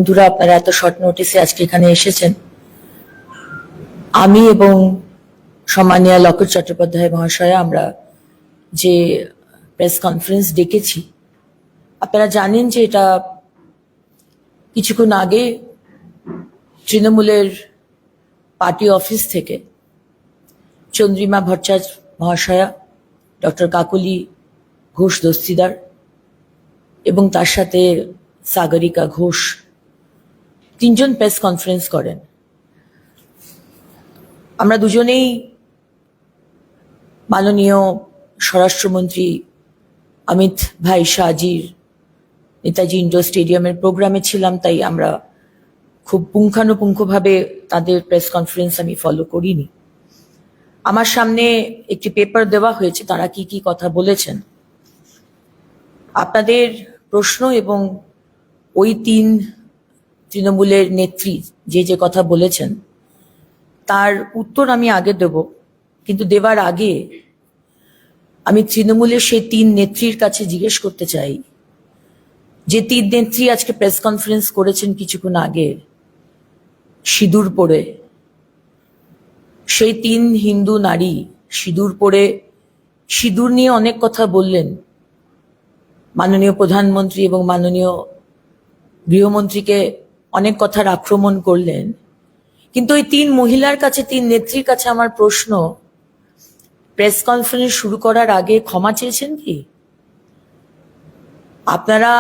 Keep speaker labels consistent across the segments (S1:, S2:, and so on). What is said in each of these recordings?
S1: বন্ধুরা, আপনারা এত শর্ট নোটিসে আজকে এখানে এসেছেন। আমি এবং সম্মানীয় লকেট চট্টোপাধ্যায় মহাশয়া আমরা যে প্রেস কনফারেন্স ডেকেছি, আপনারা জানেন যে এটা কিছুক্ষণ আগে তৃণমূলের পার্টি অফিস থেকে চন্দ্রিমা ভট্টাচার্য মহাশয়া, ডক্টর কাকলি ঘোষ দস্তিদার এবং তার সাথে সাগরিকা ঘোষ তিনজন প্রেস কনফারেন্স করেন। আমরা দুজনেই মাননীয় স্বরাষ্ট্রমন্ত্রী অমিত ভাই শাহজির নেতাজি ইন্ডোর স্টেডিয়ামের প্রোগ্রামে ছিলাম, তাই আমরা খুব পুঙ্খানুপুঙ্খভাবে তাদের প্রেস কনফারেন্স আমি ফলো করিনি। আমার সামনে একটি পেপার দেওয়া হয়েছে, তারা কি কি কথা বলেছেন। আপনাদের প্রশ্ন এবং ওই তিন তৃণমূলের নেত্রী যে যে কথা বলেছেন তার উত্তর আমি আগে দেব, কিন্তু দেওয়ার আগে আমি তৃণমূলের সেই তিন নেত্রীর কাছে জিজ্ঞেস করতে চাই, যে তিন নেত্রী আজকে প্রেস কনফারেন্স করেছেন কিছুক্ষণ আগে সিঁদুর পরে, সেই তিন হিন্দু নারী সিঁদুর পরে সিঁদুর নিয়ে অনেক কথা বললেন, মাননীয় প্রধানমন্ত্রী এবং মাননীয় গৃহমন্ত্রীকে অনেক কথার আক্রমণ করলেন। কিন্তু ওই তিন মহিলার কাছে, তিন নেত্রীর কাছে আমার প্রশ্ন, প্রেস কনফারেন্স শুরু করার আগে ক্ষমা চেয়েছেন কি? আপনারা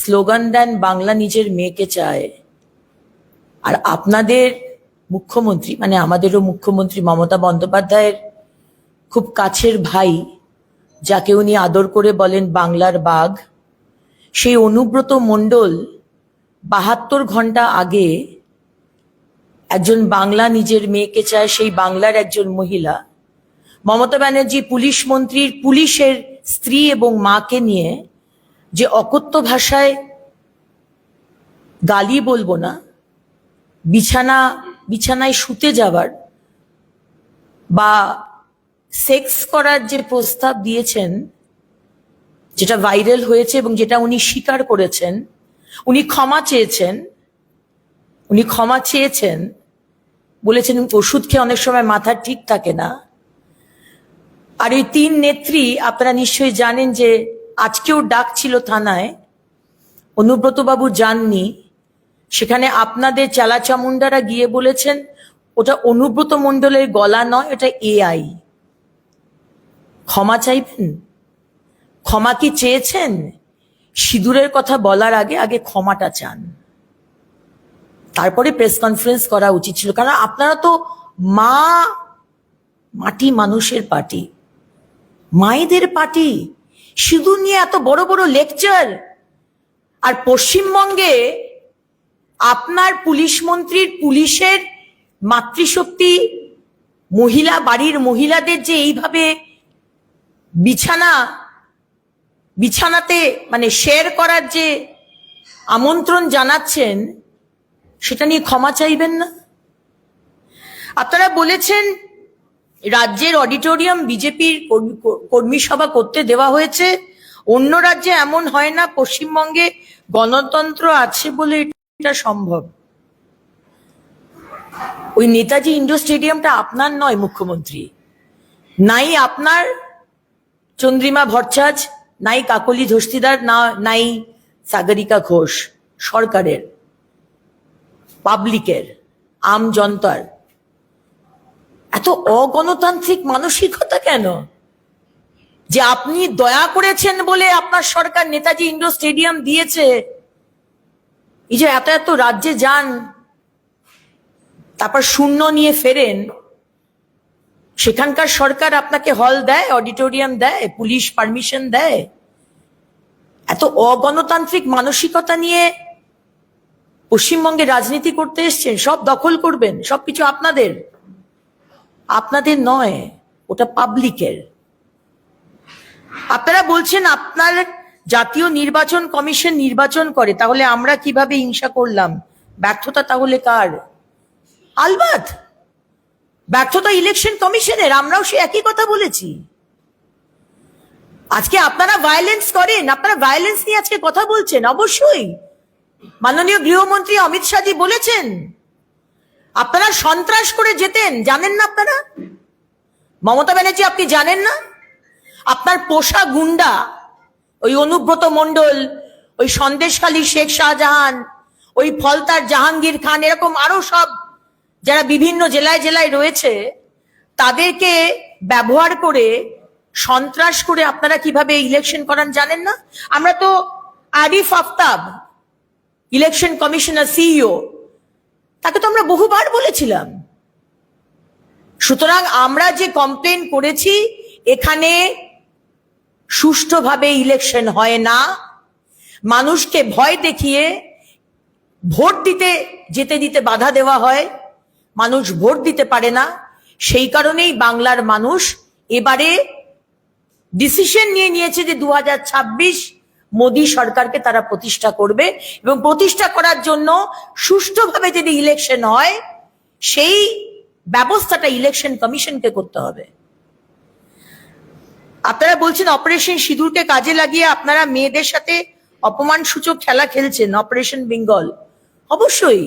S1: স্লোগান দেন বাংলা নিজের মেয়েকে চায়, আর আপনাদের মুখ্যমন্ত্রী মানে আমাদেরও মুখ্যমন্ত্রী মমতা বন্দ্যোপাধ্যায়ের খুব কাছের ভাই, যাকে উনি আদর করে বলেন বাংলার বাঘ, সেই অনুব্রত মণ্ডল 72 ঘন্টা আগে একজন বাংলা নিজের মেয়েকে চায় সেই বাংলার একজন মহিলা মমতা ব্যানার্জি পুলিশ মন্ত্রীর পুলিশের স্ত্রী এবং মাকে নিয়ে যে অকথ্য ভাষায় গালি বলবো না, বিছানায় শুতে যাবার বা সেক্স করার যে প্রস্তাব দিয়েছেন, যেটা ভাইরাল হয়েছে এবং যেটা উনি স্বীকার করেছেন, উনি ক্ষমা চেয়েছেন, বলেছেন ওষুধ খেয়ে অনেক সময় মাথা ঠিক থাকে না। আর এই তিন নেত্রী আপনারা নিশ্চয়ই জানেন যে আজকেও ডাক ছিল থানায়, অনুব্রত বাবু যাননি, সেখানে আপনাদের চালাচামুন্ডারা গিয়ে বলেছেন ওটা অনুব্রত মণ্ডলের গলা নয়, ওটা এআই। ক্ষমা চাইবেন? ক্ষমা কি চেয়েছেন? সিঁদুরের কথা বলার আগে আগে ক্ষমাটা চান, তারপরে প্রেস কনফারেন্স করা উচিত ছিল। কারণ আপনারা তো মাটি মানুষের পার্টি, মায়েদের পার্টি, সিঁদুর নিয়ে এত বড় বড় লেকচার। আর পশ্চিমবঙ্গে আপনার পুলিশ মন্ত্রীর পুলিশের মাতৃশক্তি মহিলা, বাড়ির মহিলাদের যে এইভাবে বিছানাতে মানে শেয়ার করার যে আমন্ত্রণ জানাচ্ছেন, সেটা নিয়ে ক্ষমা চাইবেন না? আপনারা বলেছেন রাজ্যের অডিটোরিয়াম বিজেপির কর্মী সভা করতে দেওয়া হয়েছে, অন্য রাজ্যে এমন হয় না, পশ্চিমবঙ্গে গণতন্ত্র আছে বলে এটা সম্ভব। ওই নেতাজি ইন্ডোর স্টেডিয়ামটা আপনার নয় মুখ্যমন্ত্রী, নাই আপনার চন্দ্রিমা ভট্টাচার্য, নাই কাকলি দস্তিদার, নাই সাগরিকা ঘোষ, সরকারের, পাবলিকের, আম জনতার। এত অগণতান্ত্রিক মানসিকতা কেন? যে আপনি দয়া করেছেন বলে আপনার সরকার নেতাজি ইন্ডোর স্টেডিয়াম দিয়েছে। এই যে এত এত রাজ্যে যান, তারপর শূন্য নিয়ে ফেরেন, সেখানকার সরকার আপনাকে হল দেয়, অডিটোরিয়াম দেয়, পুলিশ পারমিশন দেয়। এত অগণতান্ত্রিক মানসিকতা নিয়ে পশ্চিমবঙ্গে রাজনীতি করতে এসছেন, সব দখল করবেন, সবকিছু আপনাদের নয়, ওটা পাবলিকের। আপনারা বলছেন আপনার জাতীয় নির্বাচন কমিশন নির্বাচন করে, তাহলে আমরা কিভাবে হিংসা করলাম? ব্যর্থতা তাহলে কার? আলবাত ব্যর্থতা ইলেকশন কমিশনের, আমরাও সে একই কথা বলেছি। আজকে আপনারা ভায়োলেন্স করেন, আপনারা ভায়োলেন্স নিয়ে আজকে কথা বলছেন, অবশ্যই মাননীয় গৃহমন্ত্রী অমিত শাহজি বলেছেন আপনারা সন্ত্রাস করে যেতেন, জানেন না আপনারা? মমতা ব্যানার্জি, আপনি জানেন না? আপনার পোষা গুন্ডা ওই অনুব্রত মণ্ডল, ওই সন্দেশখালী শেখ শাহজাহান, ওই ফলতার জাহাঙ্গীর খান, এরকম আরো সব যারা বিভিন্ন জেলায় জেলায় রয়েছে, তাদেরকে ব্যবহার করে সন্ত্রাস করে আপনারা কিভাবে ইলেকশন করান জানেন না? আমরা তো Arif Aftab, election commissioner, CEO, তাকে তো আমরা বহুবার বলেছিলাম। সুতরাং আমরা যে কমপ্লেন করেছি, এখানে সুষ্ঠুভাবে ইলেকশন হয় না, মানুষকে ভয় দেখিয়ে ভোট যেতে দিতে বাধা দেওয়া হয়, মানুষ ভোট দিতে পারে না। সেই কারণেই বাংলার মানুষ এবারে ডিসিশন নিয়েছে যে 2026 মোদী সরকারকে তারা প্রতিষ্ঠা করবে, এবং প্রতিষ্ঠা করার জন্য সুষ্ঠুভাবে যদি ইলেকশন হয় সেই ব্যবস্থাটা ইলেকশন কমিশনকে করতে হবে। আপনারা বলছেন অপারেশন সিঁদুরকে কাজে লাগিয়ে আপনারা মেয়েদের সাথে অপমানসূচক খেলা খেলছেন, অপারেশন বেঙ্গল। অবশ্যই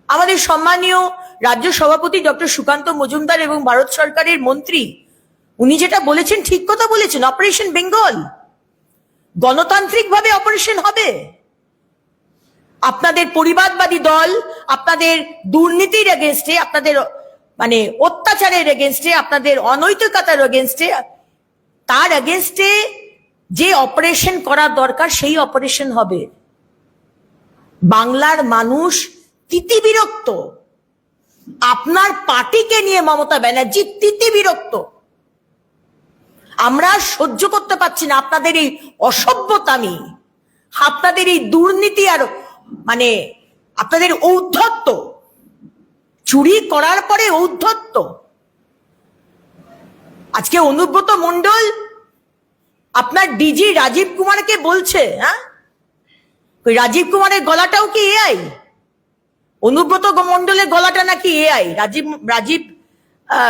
S1: আমাদের সম্মানীয় রাজ্য সভাপতি ডক্টর সুকান্ত মজুমদার এবং ভারত সরকারের মন্ত্রী, উনি যেটা বলেছেন ঠিক কথা বলেছেন। অপারেশন বেঙ্গল গণতান্ত্রিক ভাবে অপারেশন হবে। আপনাদের পরিবারবাদী দল আপনাদের দুর্নীতির এগেনস্টে, আপনাদের মানে অত্যাচারের এগেনস্টে, আপনাদের অনৈতিকতার এগেনস্টে, তার এগেনস্টে যে অপারেশন করার দরকার সেই অপারেশন হবে। বাংলার মানুষ তিতিবিরক্ত, আপনার পার্টিকে নিয়ে মমতা ব্যানার্জি তিতিবিরক্ত। আমরা সহ্য করতে পারছি না আপনাদের এই অসভ্যতামি, আপনাদের এই দুর্নীতি, আর মানে আপনাদের ঔদ্ধত্য, চুরি করার পরে ঔদ্ধত্য। আজকে অনুব্রত মণ্ডল আপনার ডিজি রাজীব কুমারকে বলছে, হ্যাঁ, ওই রাজীব কুমারের গলাটাও কি এআই? অনুব্রত মণ্ডলের গলাটা নাকি এআই? রাজীব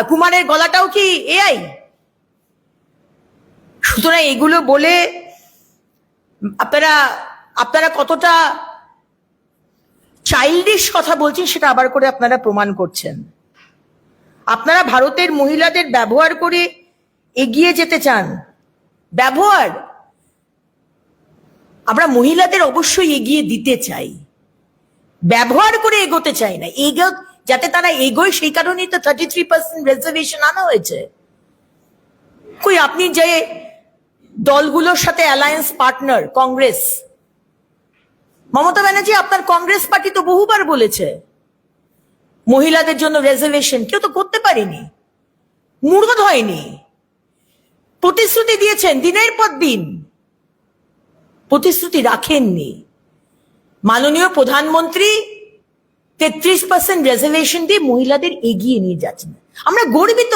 S1: কুমারের গলাটাও কি এআই? সুতরাং এগুলো বলে আপনারা কতটা চাইল্ডিশ কথা বলছেন সেটা আবার করে আপনারা প্রমাণ করছেন। আপনারা ভারতের মহিলাদের ব্যবহার করে এগিয়ে যেতে চান। ব্যবহার, আমরা মহিলাদের অবশ্যই এগিয়ে দিতে চাই, ব্যবহার করে এগোতে চাই না। যাতে তারা এগোয় সেই কারণেই তো 33% রিজার্ভেশন আনা হয়েছে। কই আপনি যে দলগুলোর সাথে অ্যালায়েন্স পার্টনার কংগ্রেস, মমতা ব্যানার্জি আপনার কংগ্রেস পার্টি তো বহুবার বলেছে মহিলাদের জন্য রিজার্ভেশন, কেউ তো করতে পারেনি, মূর্খ হয়নি। প্রতিশ্রুতি দিয়েছেন দিনের পর দিন, প্রতিশ্রুতি রাখেননি। মাননীয় প্রধানমন্ত্রী 33% রিজার্ভেশন দিয়ে মহিলাদের এগিয়ে নিয়ে যাচ্ছেন। আমরা গর্বিত,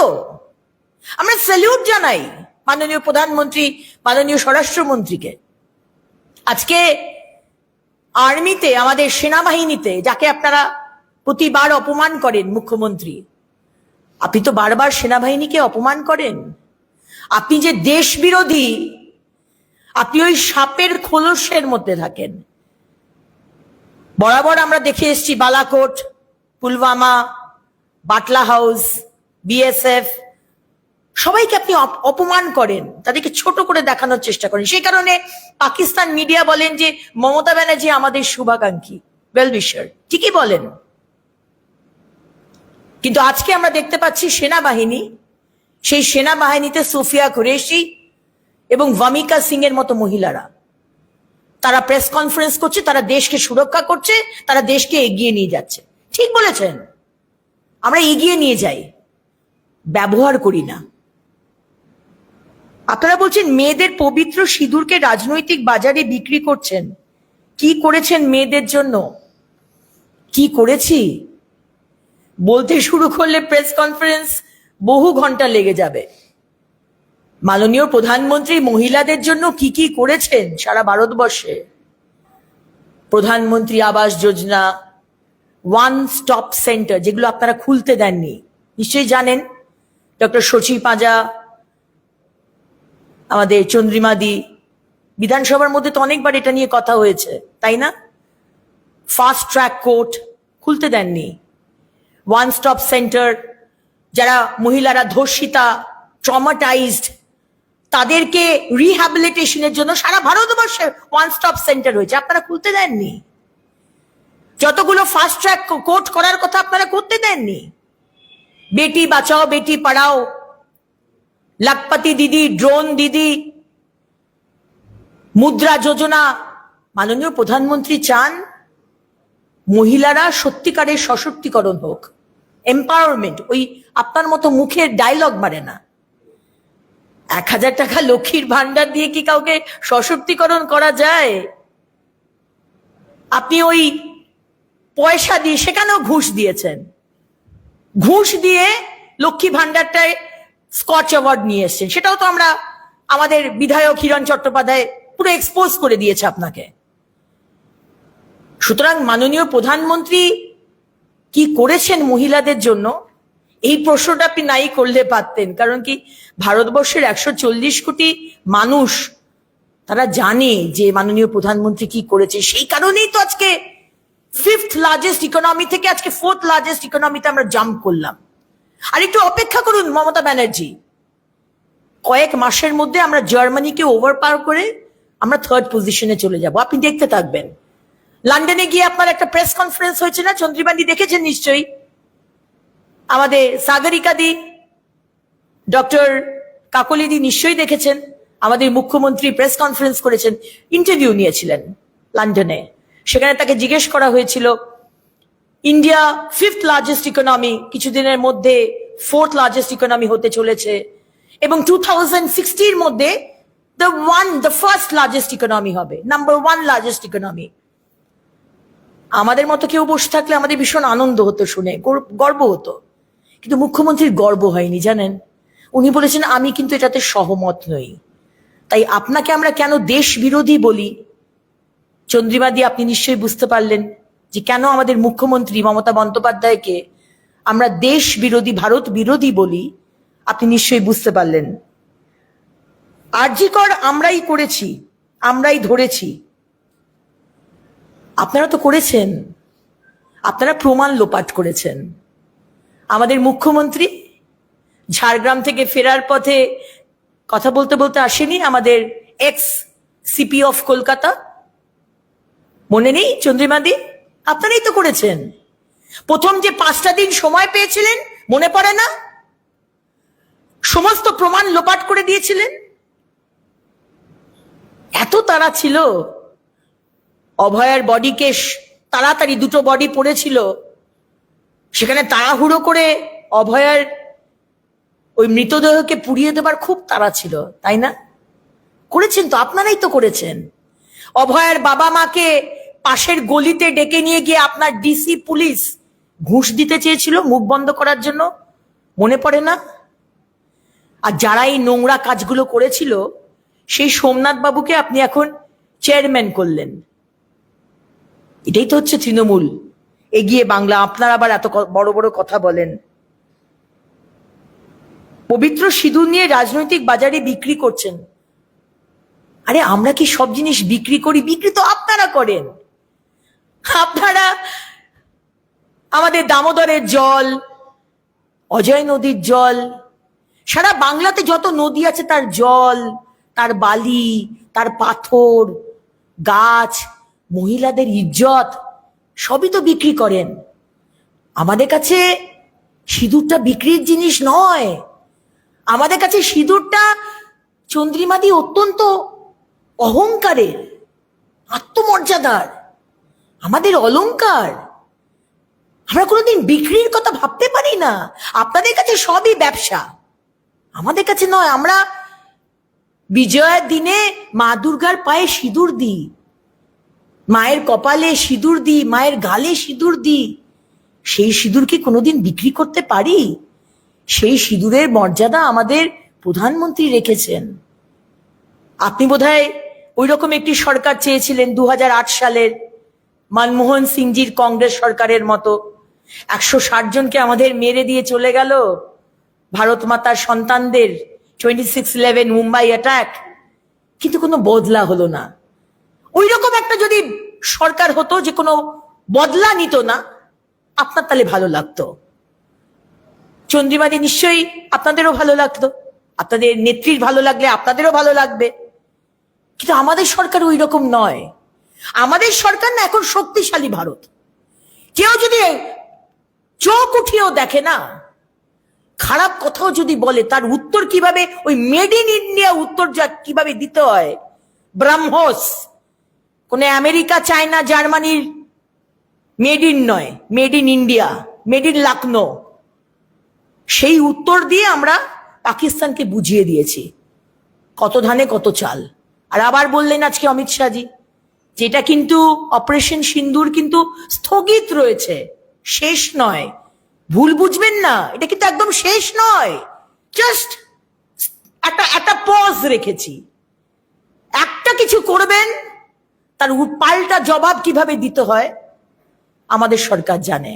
S1: আমরা স্যালিউট জানাই মাননীয় প্রধানমন্ত্রী, মাননীয় স্বরাষ্ট্রমন্ত্রীকে। আজকে আর্মিতে, আমাদের সেনাবাহিনীতে, যাকে আপনারা প্রতিবার অপমান করেন মুখ্যমন্ত্রী, আপনি তো বারবার সেনাবাহিনীকে অপমান করেন। আপনি যে দেশ বিরোধী, আপনি ওই সাপের খোলসের মধ্যে থাকেন। বরাবর আমরা দেখে এসেছি বালাকোট, পুলওয়ামা, বাটলা হাউস, বিএসএফ, সবাইকে আপনি অপমান করেন, তাদেরকে ছোট করে দেখানোর চেষ্টা করেন। সেই কারণে পাকিস্তান মিডিয়া বলেন যে মমতা ব্যানার্জি আমাদের শুভাকাঙ্ক্ষী, ওয়েল উইশার, ঠিকই বলেন। কিন্তু আজকে আমরা দেখতে পাচ্ছি সেনাবাহিনী, সেই সেনাবাহিনীতে সোফিয়া কুরেশি এবং ভামিকা সিং এর মতো মহিলারা, তারা প্রেস কনফারেন্স করছে, তারা দেশকে সুরক্ষা করছে, তারা দেশকে এগিয়ে নিয়ে যাচ্ছে। ঠিক বলেছেন, আমরা এগিয়ে নিয়ে যাই, ব্যবহার করি না। আপনারা বলছেন মেয়েদের পবিত্র সিঁদুরকে রাজনৈতিক বাজারে বিক্রি করছেন। কি করেছেন মেয়েদের জন্য? কি করেছি বলতে শুরু করলে প্রেস কনফারেন্স বহু ঘন্টা লেগে যাবে। মাননীয় প্রধানমন্ত্রী মহিলাদের জন্য কি কি করেছেন সারা ভারতবর্ষে? প্রধানমন্ত্রী Awas Yojana, one stop centre, যেগুলো আপনারা খুলতে দেননি, নিশ্চয়ই জানেন। ডক্টর শচী পাঁজা, আমাদের চন্দ্রিমাদি, বিধানসভার মধ্যে তো অনেকবার এটা নিয়ে কথা হয়েছে, তাই না? ফাস্ট ট্র্যাক কোর্ট খুলতে দেননি, ওয়ান স্টপ সেন্টার, যারা মহিলারা ধর্ষিতা, ট্রমাটাইজড, তাদেরকে রিহ্যাবিলিটেশনের জন্য সারা ভারতবর্ষে ওয়ান স্টপ সেন্টার হয়েছে, আপনারা খুলতে দেননি। যতগুলো ফাস্ট ট্র্যাক কোর্ট করার কথা আপনারা করতে দেননি। বেটি বাঁচাও বেটি পড়াও, লাখপতি দিদি, ড্রোন দিদি, মুদ্রা যোজনা। মাননীয় প্রধানমন্ত্রী চান মহিলারা সত্যিকারের সশক্তিকরণ হোক, এম্পাওয়ারমেন্ট। ওই আপনার মতো মুখের ডায়লগ মারে না। 1000 টাকা লক্ষ্মীর ভান্ডার দিয়ে কি কাউকে সশক্তিকরণ করা যায়? আপনি ওই পয়সা দিয়ে, সেখানেও ঘুষ দিয়েছেন, ঘুষ দিয়ে লক্ষ্মী ভান্ডারটায় স্কচ অ্যাওয়ার্ড নিয়ে এসছেন। সেটাও তো আমরা, আমাদের বিধায়ক হিরণ চট্টোপাধ্যায় পুরো এক্সপোজ করে দিয়েছে আপনাকে। সুতরাং মাননীয় প্রধানমন্ত্রী কি করেছেন মহিলাদের জন্য, এই প্রশ্নটা আপনি নাই করলে পারতেন। কারণ কি, ভারতবর্ষের 140 কোটি মানুষ তারা জানে যে মাননীয় প্রধানমন্ত্রী কি করেছে। সেই কারণেই তো আজকে 5th লার্জেস্ট ইকোনমি থেকে আজকে 4th লার্জেস্ট ইকোনমিতে আমরা জাম্প করলাম। আর একটু অপেক্ষা করুন মমতা ব্যানার্জি, কয়েক মাসের মধ্যে আমরা জার্মানিকে ওভারপাওয়ার করে আমরা 3rd পজিশনে চলে যাব, আপনি দেখতে থাকবেন। লন্ডনে গিয়ে আপনার একটা প্রেস কনফারেন্স হয়েছে না, চন্দ্রিমাদি দেখেছেন নিশ্চয়ই। আমাদের সাগরিকা দি, ডক্টর কাকলি দি নিশ্চয়ই দেখেছেন। আমাদের মুখ্যমন্ত্রী প্রেস কনফারেন্স করেছেন, ইন্টারভিউ নিয়েছিলেন লন্ডনে। সেখানে তাকে জিজ্ঞেস করা হয়েছিল, ইন্ডিয়া 5th লার্জেস্ট ইকোনমি, কিছুদিনের মধ্যে 4th লার্জেস্ট ইকোনমি হতে চলেছে, এবং 2060 মধ্যে the first লার্জেস্ট ইকোনমি হবে, নাম্বার 1 লার্জেস্ট ইকোনমি। আমাদের মতো কেউ বসে থাকলে আমাদের ভীষণ আনন্দ হতো, শুনে গর্ব হতো। কিন্তু মুখ্যমন্ত্রীর গর্ব হয়নি, জানেন। উনি বলেছেন আমি কিন্তু এটাতে সহমত নই। তাই আপনাকে আমরা কেন দেশ বিরোধী বলি, চন্দ্রিমাদি আপনি নিশ্চয়ই বুঝতে পারলেন যে কেন আমাদের মুখ্যমন্ত্রী মমতা বন্দ্যোপাধ্যায়কে আমরা দেশ বিরোধী, ভারত বিরোধী বলি। আপনি নিশ্চয়ই বুঝতে পারলেন। আরজি কর আমরাই করেছি, আমরাই ধরেছি, আপনারা তো করেছেন, আপনারা প্রমাণ লোপাট করেছেন। আমাদের মুখ্যমন্ত্রী ঝাড়গ্রাম থেকে ফেরার পথে কথা বলতে বলতে আসেনি আমাদের এক্স সিপি অফ কলকাতা, মনে নেই চন্দ্রিমাদি? আপনারাই তো করেছেন। প্রথম যে 5টা দিন সময় পেয়েছিলেন, মনে পড়ে না? সমস্ত প্রমাণ লোপাট করে দিয়েছিলেন। এত তাড়া ছিল, অভয়ার বডিকে তাড়াতাড়ি, 2টো বডি পড়েছিল, সেখানে তাড়াহুড়ো করে অভয়ার ওই মৃতদেহকে পুড়িয়ে দেবার খুব তাড়া ছিল, তাই না? করেছেন তো, আপনারাই তো করেছেন। অভয়ার বাবা মাকে পাশের গলিতে ডেকে নিয়ে গিয়ে আপনার ডিসি পুলিশ ঘুষ দিতে চেয়েছিল মুখ বন্ধ করার জন্য, মনে পড়ে না? আর যারা এই নোংরা কাজগুলো করেছিল, সেই সোমনাথ বাবুকে আপনি এখন চেয়ারম্যান করলেন। এটাই তো হচ্ছে তৃণমূল, এগিয়ে বাংলা। আপনারা আবার এত বড় বড় কথা বলেন। পবিত্র সিঁদুর নিয়ে রাজনৈতিক বাজারে বিক্রি করছেন। আরে আমরা কি সব জিনিস বিক্রি করি? বিক্রি তো আপনারা করেন। আপনারা আমাদের দামোদরের জল, অজয় নদীর জল, সারা বাংলাতে যত নদী আছে তার জল, তার বালি, তার পাথর, গাছ, মহিলাদের ইজ্জত সবই তো বিক্রি করেন। আমাদের কাছে সিঁদুরটা বিক্রির জিনিস নয়। আমাদের কাছে সিঁদুরটা চন্দ্রিমাদি অত্যন্ত অহংকারের, আত্মমর্যাদার, আমাদের অলংকার। আমরা কোনোদিন বিক্রির কথা ভাবতে পারি না। আপনাদের কাছে সবই ব্যবসা, আমাদের কাছে নয়। আমরা বিজয়ার দিনে মা দুর্গার পায়ে সিঁদুর দিই, মায়ের কপালে সিঁদুর দিই, মায়ের গালে সিঁদুর দিই। সেই সিঁদুর কি কোনোদিন বিক্রি করতে পারি? সেই সিঁদুরের মর্যাদা আমাদের প্রধানমন্ত্রী রেখেছেন। আপনি বোধহয় ওই রকম একটি সরকার চেয়েছিলেন 2008 সালের মনমোহন সিংজির কংগ্রেস সরকারের মতো। 160 জনকে আমাদের মেরে দিয়ে চলে গেল, ভারত মাতার সন্তানদের, 26/11 মুম্বাই অ্যাটাক। কিন্তু কোনো বদলা হলো না। ওই রকম একটা যদি সরকার হতো যে কোনো বদলা নিত না, আপনার তাহলে ভালো লাগতো। চন্দ্রিমাদি নিশ্চয়ই আপনাদেরও ভালো লাগতো, আপনাদের নেত্রীর ভালো লাগলে আপনাদেরও ভালো লাগবে। কিন্তু আমাদের সরকার ওই রকম নয়। আমাদের সরকার না এখন শক্তিশালী ভারত। কেউ যদি চোখ উঠিয়েও দেখে না, খারাপ কথাও যদি বলে, তার উত্তর কিভাবে ওই মেড ইন ইন্ডিয়া উত্তর যা কিভাবে দিতে হয়, ব্রাহ্মস, কোন আমেরিকা চায়না জার্মানির মেড ইন নয়, made in India, made in Lucknow, সেই উত্তর দিয়ে আমরা পাকিস্তানকে বুঝিয়ে দিয়েছি কত ধানে কত চাল। আর আবার বললেন আজকে অমিত শাহজি, যেটা কিন্তু অপারেশন সিন্দুর কিন্তু স্থগিত রয়েছে, শেষ নয়। ভুল বুঝবেন না, এটা কিন্তু একদম শেষ নয়, জাস্ট একটা পজ রেখেছি। একটা কিছু করবেন, তার পাল্টা জবাব কিভাবে দিতে হয় আমাদের সরকার জানে।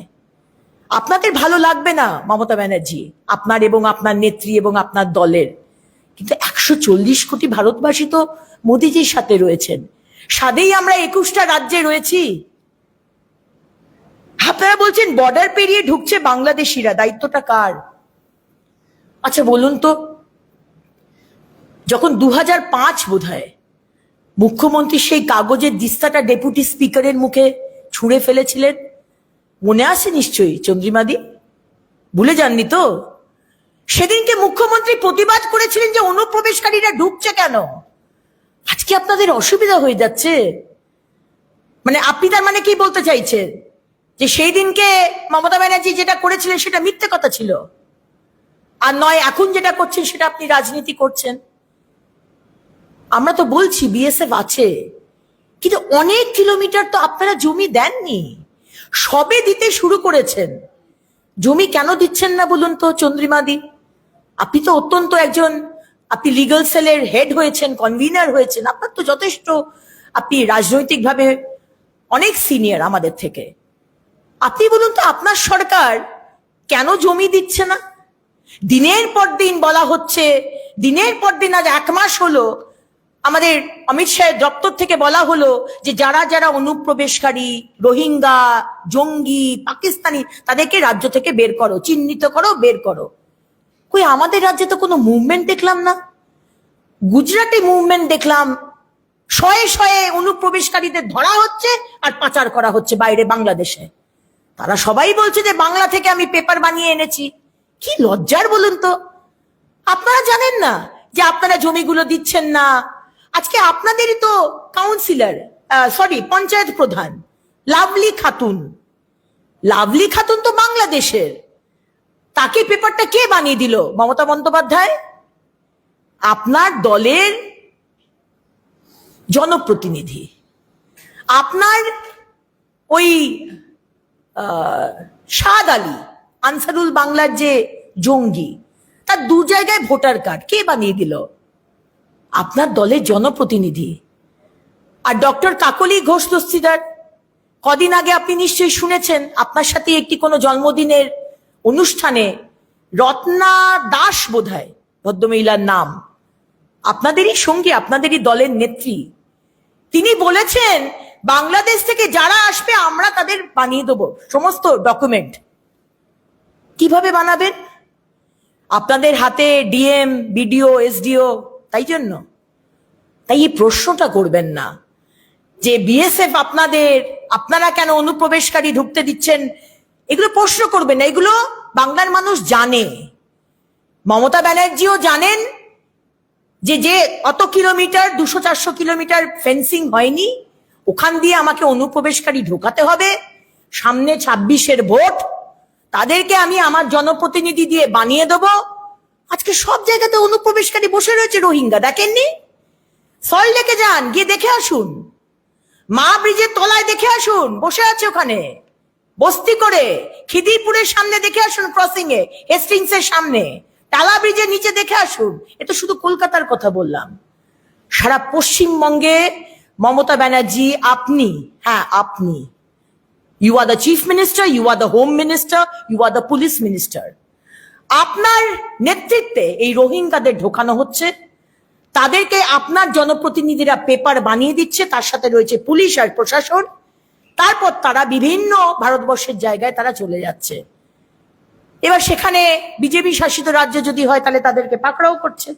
S1: আপনাদের ভালো লাগবে না মমতা ব্যানার্জি, আপনার এবং আপনার নেত্রী এবং আপনার দলের, কিন্তু 140 কোটি ভারতবাসী তো মোদিজির সাথে রয়েছেন। সাদেই আমরা 21টা রাজ্যে রয়েছি। আপনারা বলছেন বর্ডার পেরিয়ে ঢুকছে বাংলাদেশিরা, দায়িত্বটা কার? আচ্ছা বলুন তো, যখন 2005 বোধহয় মুখ্যমন্ত্রী সেই কাগজের দিস্তাটা ডেপুটি স্পিকারের মুখে ছুঁড়ে ফেলেছিলেন, মনে আছে নিশ্চয়ই চন্দ্রিমাদি, ভুলে যাননি তো? সেদিনকে মুখ্যমন্ত্রী প্রতিবাদ করেছিলেন যে অনুপ্রবেশকারীরা ঢুকছে কেন। আজকে আপনাদের অসুবিধা হয়ে যাচ্ছে, মানে আপনি তার মানে কি বলতে চাইছেন যে সেই দিনকে মমতা ব্যানার্জি যেটা করেছিলেন সেটা মিথ্যে কথা ছিল, আর নয় এখন যেটা করছেন সেটা আপনি রাজনীতি করছেন? আমরা তো বলছি বিএসএফ আছে, কিন্তু অনেক কিলোমিটার তো আপনারা জমি দেননি, সবে দিতে শুরু করেছেন। জমি কেন দিচ্ছেন না বলুন তো চন্দ্রিমাদি? আপনি তো অত্যন্ত একজন, আপনি লিগাল সেলের হেড হয়েছেন, কনভিনার হয়েছেন, আপনার তো যথেষ্ট, আপনি রাজনৈতিকভাবে অনেক সিনিয়র আমাদের থেকে। আপনি বলুন তো আপনার সরকার কেন জমি দিচ্ছে না? দিনের পর দিন বলা হচ্ছে, দিনের পর দিন, আজ 1 মাস হলো আমাদের অমিত শাহের দপ্তর থেকে বলা হলো যে যারা যারা অনুপ্রবেশকারী, রোহিঙ্গা, জঙ্গি, পাকিস্তানি, তাদেরকে রাজ্য থেকে বের করো, চিহ্নিত করো, বের করো। কই আমাদের রাজ্যে তো কোনো মুভমেন্ট দেখলাম না। গুজরাটে মুভমেন্ট দেখলাম, শয়ে শয়ে অনুপ্রবেশকারীদের ধরা হচ্ছে আর পাচার করা হচ্ছে বাইরে বাংলাদেশে। তারা সবাই বলছে যে বাংলা থেকে আমি পেপার বানিয়ে এনেছি। কি লজ্জার বলুন তো। আপনারা জানেন না যে আপনারা জমিগুলো দিচ্ছেন না। আজকে আপনাদেরই তো কাউন্সিলর, পঞ্চায়েত প্রধান লাভলি খাতুন, লাভলি খাতুন তো বাংলাদেশের, তাকে পেপারটা কে বানিয়ে দিল? মমতা বন্দ্যোপাধ্যায়, আপনার দলের জনপ্রতিনিধি। আপনার ওই শাহাদ আলী আনসারুল বাংলার যে জঙ্গি, তার 2 জায়গায় ভোটার কার্ড কে বানিয়ে দিল? আপনার দলের জনপ্রতিনিধি। আর ডক্টর কাকলি ঘোষ দস্তিদার, কদিন আগে আপনি নিশ্চয়ই শুনেছেন, আপনার সাথে একটি কোনো জন্মদিনের অনুষ্ঠানে রত্না দাস বোধহয় ভদ্রমহিলার নাম, আপনাদেরই সঙ্গী, আপনাদেরই দলের নেত্রী, তিনি বলেছেন বাংলাদেশ থেকে যারা আসবে আমরা তাদের বানিয়ে দেবো সমস্ত ডকুমেন্ট। কিভাবে বানাবেন? আপনাদের হাতে ডিএম, বিডিও, এসডিও, তাই জন্য। তাই এই প্রশ্নটা করবেন না যে বিএসএফ আপনারা কেন অনুপ্রবেশকারী ঢুকতে দিচ্ছেন, এগুলো প্রশ্ন করবেন না। এগুলো বাংলার মানুষ জানে, মমতা ব্যানার্জিও জানেন যে অত কিলোমিটার, 200-400 কিলোমিটার ফেন্সিং হয়নি, ওখান দিয়ে আমাকে অনুপ্রবেশকারী ঢোকাতে হবে। সামনে 26-এর ভোট, তাদেরকে আমি আমার জনপ্রতিনিধি দিয়ে বানিয়ে দেবো। আজকে সব জায়গাতে অনুপ্রবেশকারী বসে রয়েছে, রোহিঙ্গা দেখেননি? সল্ট লেকে যান, গিয়ে দেখে আসুন, মা ব্রিজের তলায় দেখে আসুন, বসে আছে ওখানে বস্তি করে। খিদিরপুরের সামনে দেখে আসুন, ক্রসিং এ, হেস্টিংস এর সামনে, টালা ব্রিজের নিচে দেখে আসুন। এটা শুধু কলকাতার কথা বললাম, সারা পশ্চিমবঙ্গে মমতা ব্যানার্জি, আপনি, হ্যাঁ আপনি, you are the chief minister, you are the home minister, you are the police minister. আপনার নেতৃত্বে এই রোহিঙ্গাদের ঢোকানো হচ্ছে, তাদেরকে আপনার জনপ্রতিনিধিরা পেপার বানিয়ে দিচ্ছে, তার সাথে রয়েছে পুলিশ আর প্রশাসন। তারপর তারা বিভিন্ন ভারতবর্ষের জায়গায় তারা চলে যাচ্ছে। এবার সেখানে বিজেপি শাসিত রাজ্য যদি হয় তাহলে তাদেরকে পাকড়াও করছে।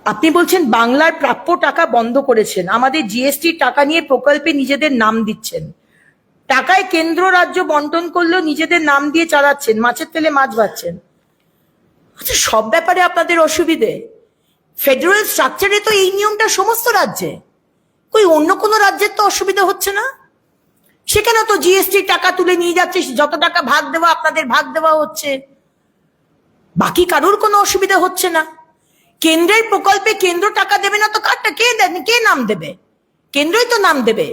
S1: আপনি বলছেন বাংলার প্রাপ্য টাকা বন্ধ করেছেন, আমাদের জিএসটি টাকা নিয়ে প্রকল্পে নিজেদের নাম দিচ্ছেন, টাকায় কেন্দ্র রাজ্য বন্টন করলেও নিজেদের নাম দিয়ে চালাচ্ছেন, মাছের তেলে মাছ ভাজছেন। আচ্ছা, সব ব্যাপারে আপনাদের অসুবিধে। ফেডারেল স্ট্রাকচারে তো এই নিয়মটা সমস্ত রাজ্যে, কই অন্য কোনো রাজ্যের তো অসুবিধা হচ্ছে না। সেখানে তো জিএসটি টাকা তুলে নিয়ে যাচ্ছে, যত টাকা ভাগ দেওয়া আপনাদের ভাগ দেওয়া হচ্ছে, বাকি কারোর কোনো অসুবিধা হচ্ছে না। কেন্দ্রের প্রকল্পে কেন্দ্র টাকা দেবে না তো কারটা কে দেন, কে নাম দেবে? কেন্দ্রই তো নাম দেবে।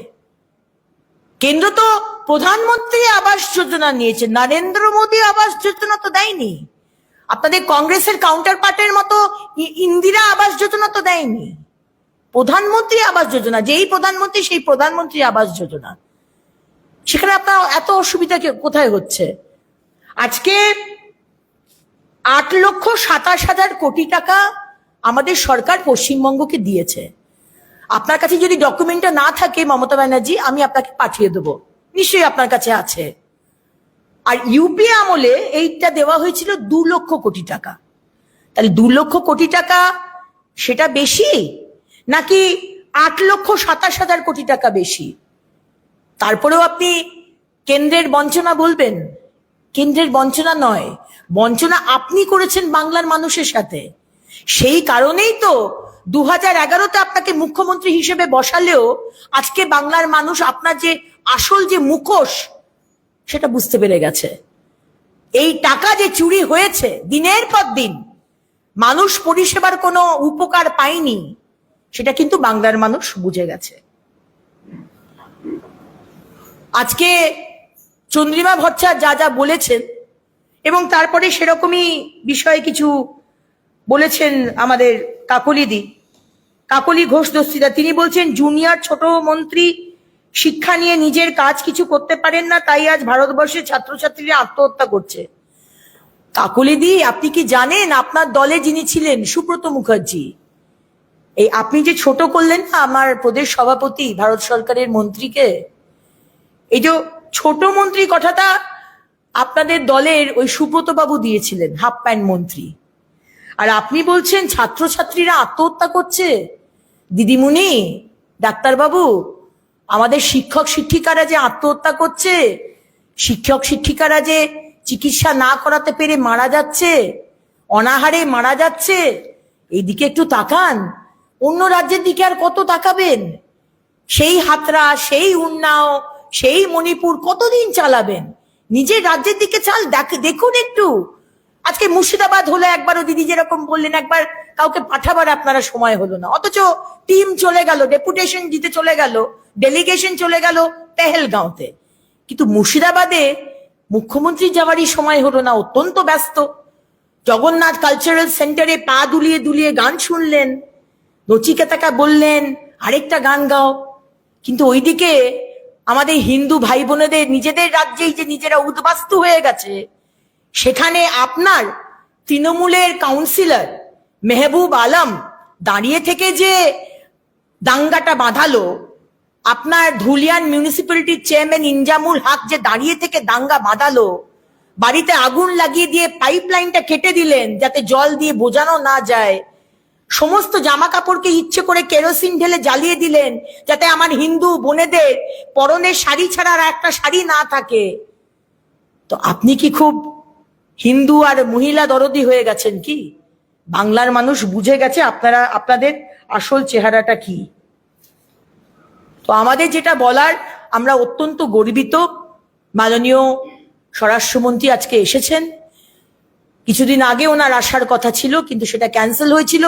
S1: কেন্দ্র তো প্রধানমন্ত্রী আবাস যোজনা নিয়েছে, নরেন্দ্র মোদী আবাস যোজনা তো দেয়নি। আপনাদের কংগ্রেসের কাউন্টার পার্টের মতো ইন্দিরা আবাস যোজনা তো দেয়নি। প্রধানমন্ত্রী আবাস যোজনা, যেই প্রধানমন্ত্রী সেই প্রধানমন্ত্রী আবাস যোজনা। সেখানে আপনার এত অসুবিধা কোথায় হচ্ছে? আজকে 8,27,000 কোটি টাকা আমাদের সরকার পশ্চিমবঙ্গকে দিয়েছে। আপনার কাছে যদি ডকুমেন্টটা না থাকে মমতা ব্যানার্জি, আমি আপনাকে পাঠিয়ে দেবো, নিশ্চয়ই আপনার কাছে আছে। আর ইউপিএ আমলে এইটা দেওয়া হয়েছিল 2 লক্ষ কোটি টাকা। তাহলে 2 লক্ষ কোটি টাকা সেটা বেশি নাকি 8,27,000 কোটি টাকা বেশি? তারপরেও আপনি কেন্দ্রের বঞ্চনা বলবেন? কেন্দ্রের বঞ্চনা নয়, বঞ্চনা আপনি করেছেন বাংলার মানুষের সাথে। সেই কারণেই তো 2011-তে আপনাকে মুখ্যমন্ত্রী হিসেবে বসালেও আজকে বাংলার মানুষ আপনার যে আসল যে মুখোশ সেটা বুঝতে পেরে গেছে। এই টাকা যে চুরি হয়েছে দিনের পর দিন, মানুষ পরিষেবার কোনো উপকার পায়নি, সেটা কিন্তু বাংলার মানুষ বুঝে গেছে। আজকে চন্দ্রিমা ভট্টাচার্য যা যা বলেছেন এবং তারপরে সেরকমই বিষয়ে কিছু বলেছেন আমাদের কাকলি ঘোষ দস্তিদার। তিনি বলছেন জুনিয়র ছোট মন্ত্রী শিক্ষা নিয়ে নিজের কাজ কিছু করতে পারেন না, তাই আজ ভারতবর্ষের ছাত্রছাত্রীরা আত্মহত্যা করছে। কাকলিদি, আপনি কি জানেন আপনার দলে যিনি ছিলেন সুব্রত মুখার্জি, এই আপনি যে ছোট করলেন না আমার প্রদেশ সভাপতি ভারত সরকারের মন্ত্রীকে, এই যে ছোট মন্ত্রী কথাটা আপনাদের দলের ওই সুব্রত বাবু দিয়েছিলেন, হাফ প্যান্ট মন্ত্রী। আর আপনি বলছেন ছাত্রছাত্রীরা আত্মহত্যা করছে। দিদিমণি, ডাক্তারবাবু, আমাদের শিক্ষক শিক্ষিকারা যে আত্মহত্যা করছে, শিক্ষক শিক্ষিকারা যে চিকিৎসা না করাতে পেরে মারা যাচ্ছে, অনাহারে মারা যাচ্ছে, এইদিকে একটু তাকান। অন্য রাজ্যের দিকে আর কত তাকাবেন? সেই হাতরা, সেই উন্নাও, সেই মণিপুর কতদিন চালাবেন? নিজের রাজ্যের দিকে দেখুন একটু। আজকে মুর্শিদাবাদ হলো, একবারও দিদি যেরকম বললেন, একবার কাউকে পাঠাবার আপনারা সময় হলো না, অথচ টিম চলে গেল, ডেপুটেশন দিতে চলে গেল, ডেলিগেশন চলে গেল পেহেলগাঁওতে। কিন্তু মুর্শিদাবাদে মুখ্যমন্ত্রী যাওয়ারই সময় হলো না, অত্যন্ত ব্যস্ত। জগন্নাথ কালচারাল সেন্টারে পা দুলিয়ে দুলিয়ে গান শুনলেন, নচিকেতাকে বললেন আরেকটা গান গাও। কিন্তু ওইদিকে আমাদের হিন্দু ভাই বোনেদের নিজেদের রাজ্যেই যে নিজেরা উদ্বাস্তু হয়ে গেছে, সেখানে আপনার তৃণমূলের কাউন্সিলর মেহবুব আলম দাঁড়িয়ে থেকে যে দাঙ্গাটা বাঁধালো, আপনার ধুলিয়ান মিউনিসিপ্যালিটির চেয়ারম্যান ইনজামুল হক যে দাঁড়িয়ে থেকে দাঙ্গা বাঁধালো, বাড়িতে আগুন লাগিয়ে দিয়ে পাইপ লাইনটা কেটে দিলেন যাতে জল দিয়ে বোঝানো না যায়, সমস্ত জামা কাপড়কে ইচ্ছে করে কেরোসিন ঢেলে জ্বালিয়ে দিলেন যাতে আমার হিন্দু বোনেদের পরনের শাড়ি ছাড়া আর একটা শাড়ি না থাকে। তো আপনি কি খুব হিন্দু আর মহিলা দরদি হয়ে গেছেন কি? বাংলার মানুষ বুঝে গেছে আপনাদের আসল চেহারাটা কি। তো আমাদের যেটা বলার, আমরা অত্যন্ত গর্বিত মাননীয় স্বরাষ্ট্রমন্ত্রী আজকে এসেছেন। কিছুদিন আগে ওনার আসার কথা ছিল কিন্তু সেটা ক্যান্সেল হয়েছিল।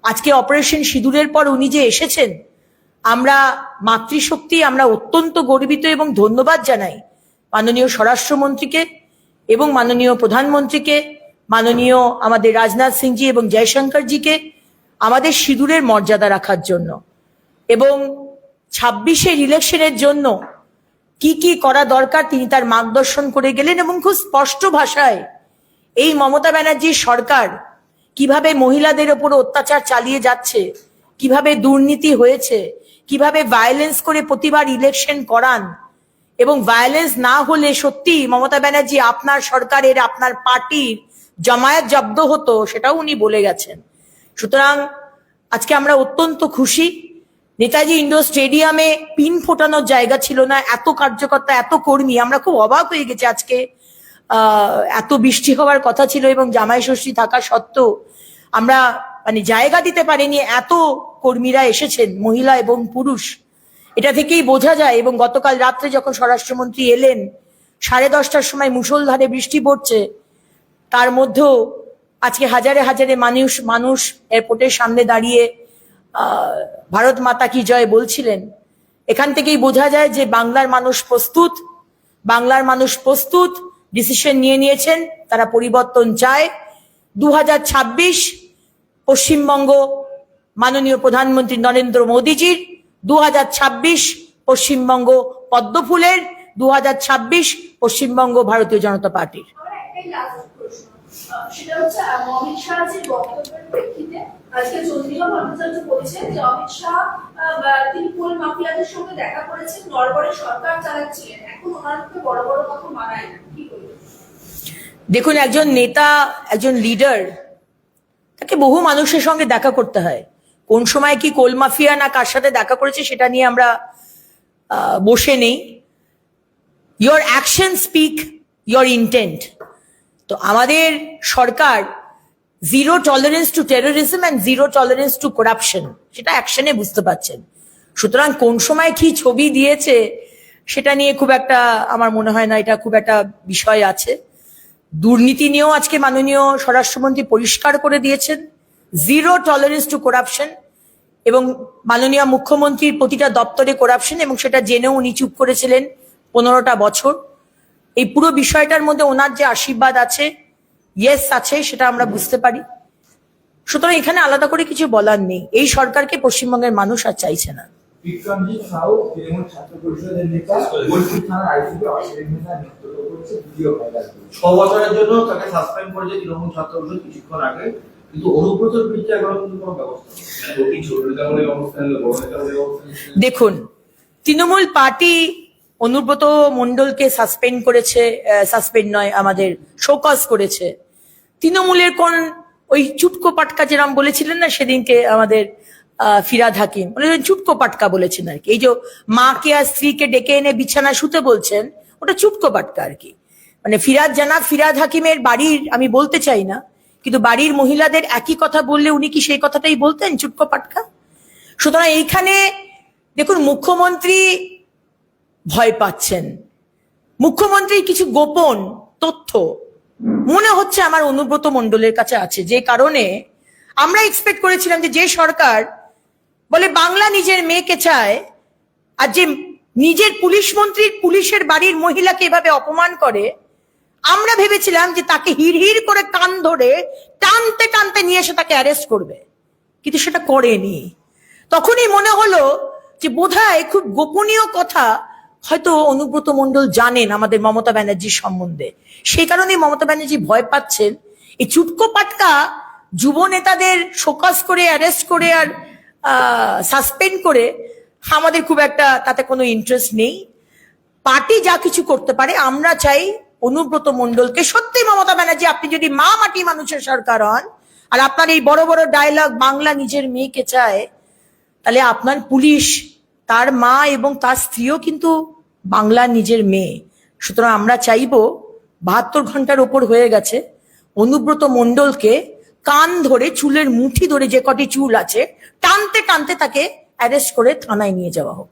S1: আজকে অপারেশন সিঁদুরের পর উনি যে এসেছেন, আমরা মাতৃশক্তি, আমরা অত্যন্ত গর্বিত এবং ধন্যবাদ জানাই মাননীয় স্বরাষ্ট্রমন্ত্রীকে এবং মাননীয় প্রধানমন্ত্রীকে, মাননীয় আমাদের রাজনাথ সিংজি এবং জয়শঙ্করজিকে আমাদের সিঁদুরের মর্যাদা রাখার জন্য এবং 26-এর ইলেকশনের জন্য কি কি করা দরকার তিনি তার মার্গদর্শন করে গেলেন। এবং খুব স্পষ্ট ভাষায় এই মমতা ব্যানার্জির সরকার কিভাবে মহিলাদের ওপর অত্যাচার চালিয়ে যাচ্ছে, কিভাবে দুর্নীতি হয়েছে, কিভাবে ভায়োলেন্স করে প্রতিবার ইলেকশন করান, এবং ভায়োলেন্স না হলে সত্যি মমতা ব্যানার্জি আপনার সরকারের আপনার পার্টির জামায়াত জব্দ হতো, সেটাও উনি বলে গেছেন। সুতরাং আজকে আমরা অত্যন্ত খুশি। নেতাজি ইন্ডোর স্টেডিয়ামে পিন ফোটানোর জায়গা ছিল না, এত কার্যকর্তা, এত কর্মী, আমরা খুব অবাক হয়ে গেছি আজকে। এত বৃষ্টি হওয়ার কথা ছিল এবং জামাই ষষ্ঠী থাকা সত্ত্বেও আমরা মানে জায়গা দিতে পারিনি, এত কর্মীরা এসেছেন, মহিলা এবং পুরুষ। এটা থেকেই বোঝা যায়। এবং গতকাল রাত্রে যখন স্বরাষ্ট্রমন্ত্রী এলেন, 10:30টার সময় মুষলধারে বৃষ্টি পড়ছে, তার মধ্যেও আজকে হাজারে হাজারে মানুষ এয়ারপোর্টের সামনে দাঁড়িয়ে ভারত মাতা কি জয় বলছিলেন। এখান থেকেই বোঝা যায় যে বাংলার মানুষ প্রস্তুত, বাংলার মানুষ প্রস্তুত, ডিসিশন নিয়েছেন, তারা পরিবর্তন চায়। 2026 পশ্চিমবঙ্গ মাননীয় প্রধানমন্ত্রী নরেন্দ্র মোদীজির, 2026 পশ্চিমবঙ্গ পদ্মফুলের, 2026 পশ্চিমবঙ্গ ভারতীয় জনতা পার্টির।
S2: সেটা হচ্ছে অমিত শাহ যে বক্তব্যের প্রেক্ষিতে আজকে চন্দ্রিমা ভট্টাচার্য বলেছেন যে অমিত শাহ তিনি কোল মাফিয়াদের সঙ্গে দেখা করেছেন, নরবরে সরকার চালাচ্ছিলেন, এখন ওনার মুখে বড় বড় কথা মানায় না, কি বলবেন?
S1: দেখুন, একজন নেতা, একজন লিডার, তাকে বহু মানুষের সঙ্গে দেখা করতে হয়। কোন সময় কি কোল মাফিয়া না কার সাথে দেখা করেছে সেটা নিয়ে আমরা বসে নেই। Your action speak your intent. তো আমাদের সরকার zero tolerance to terrorism and zero tolerance to corruption, সেটা অ্যাকশনে বুঝতে পারছেন। সুতরাং কোন সময় কি ছবি দিয়েছে সেটা নিয়ে খুব একটা আমার মনে হয় না এটা খুব একটা বিষয় আছে। দুর্নীতি নিয়েও আজকে মাননীয় স্বরাষ্ট্রমন্ত্রী পরিষ্কার করে দিয়েছেন, জিরো টলারেন্স টু করাপশন, এবং মাননীয় মুখ্যমন্ত্রীর প্রতিটা দপ্তরে করাপশন, এবং সেটা জেনেও উনি চুপ করেছিলেন 15টা বছর। এই পুরো বিষয়টার মধ্যে ওনার যে আশীর্বাদ আছে, ইয়েস আছে, সেটা আমরা বুঝতে পারি। সুতরাং এখানে আলাদা করে কিছু বলার নেই। এই সরকারকে পশ্চিমবঙ্গের মানুষ আর চাইছে না।
S3: বিক্রমজিৎ সাহু তৃণমূল ছাত্র পরিষদের নেতা বোলপুর থানার আইসিপি অশ্বিনী নেতা নেতৃত্ব করছে ভিডিও ভাইরাল।
S4: 6 বছরের জন্য তাকে সাসপেন্ড করেছে তৃণমূল ছাত্র পরিষদ কিছুক্ষণ আগে, কিন্তু অনুব্রতর বিরুদ্ধে এখনো কিন্তু কোনো ব্যবস্থা নেই।
S1: দেখুন, তৃণমূল পার্টি অনুব্রত মণ্ডলকে সাসপেন্ড করেছে, সাসপেন্ড নয়, আমাদের শোকজ করেছে। তৃণমূলের কোন ওই চুটকো পাটকা যেরকম বলেছিলেন না সেদিনকে আমাদের ফিরাদ হাকিম, মানে চুটকো পাটকা বলেছেন আর কি। এই যে মাকে আর স্ত্রীকে ডেকে এনে বিছানা শুতে বলছেন, ওটা চুটকো পাটকা আর কি। মানে ফিরাদ হাকিমের বাড়ির আমি বলতে চাই না, কিন্তু বাড়ির মহিলাদের একই কথা বললে উনি কি সেই কথাটাই বলতেন, চুটকো পাটকা? সুতরাং এইখানে দেখুন, মুখ্যমন্ত্রী ভয় পাচ্ছেন। মুখ্যমন্ত্রীর কিছু গোপন তথ্য মনে হচ্ছে আমার অনুব্রত মণ্ডলের কাছে আছে, যে কারণে আমরা এক্সপেক্ট করেছিলাম যে সরকার বলে বাংলা নিজের মেয়েকে চায়, আর যে নিজের পুলিশ মন্ত্রীর পুলিশের বাড়ির মহিলাকে এভাবে অপমান করে, আমরা ভেবেছিলাম যে তাকে হিড় করে কান ধরে টানতে টানতে নিয়ে এসে তাকে অ্যারেস্ট করবে, কিন্তু সেটা করেনি। তখনই মনে হলো যে বোধহয় খুব গোপনীয় কথা হয়তো অনুব্রত মণ্ডল জানেন আমাদের মমতা ব্যানার্জির সম্বন্ধে। সেই কারণে মমতা ব্যানার্জি ভয় পাচ্ছেন এই চুটকো পাটকা যুব নেতাদের শোকজ করে, অ্যারেস্ট করে আর সাসপেন্ড করে আমাদের খুব একটা তাতে কোনো ইন্টারেস্ট নেই। পার্টি যা কিছু করতে পারে, আমরা চাই অনুব্রত মণ্ডলকে সত্যি মমতা ব্যানার্জি, আপনি যদি মা মাটি মানুষের সরকার হন আর আপনার এই বড় বড় ডায়লগ বাংলা নিজের মেয়েকে চায়, তাহলে আপনার পুলিশ, তার মা এবং তার স্ত্রীও কিন্তু বাংলার নিজের মেয়ে। সুতরাং আমরা চাইবো 72 ঘন্টার ওপর হয়ে গেছে, অনুব্রত মণ্ডলকে কান ধরে, চুলের মুঠি ধরে, যে কটি চুল আছে টানতে টানতে তাকে অ্যারেস্ট করে থানায় নিয়ে যাওয়া হোক।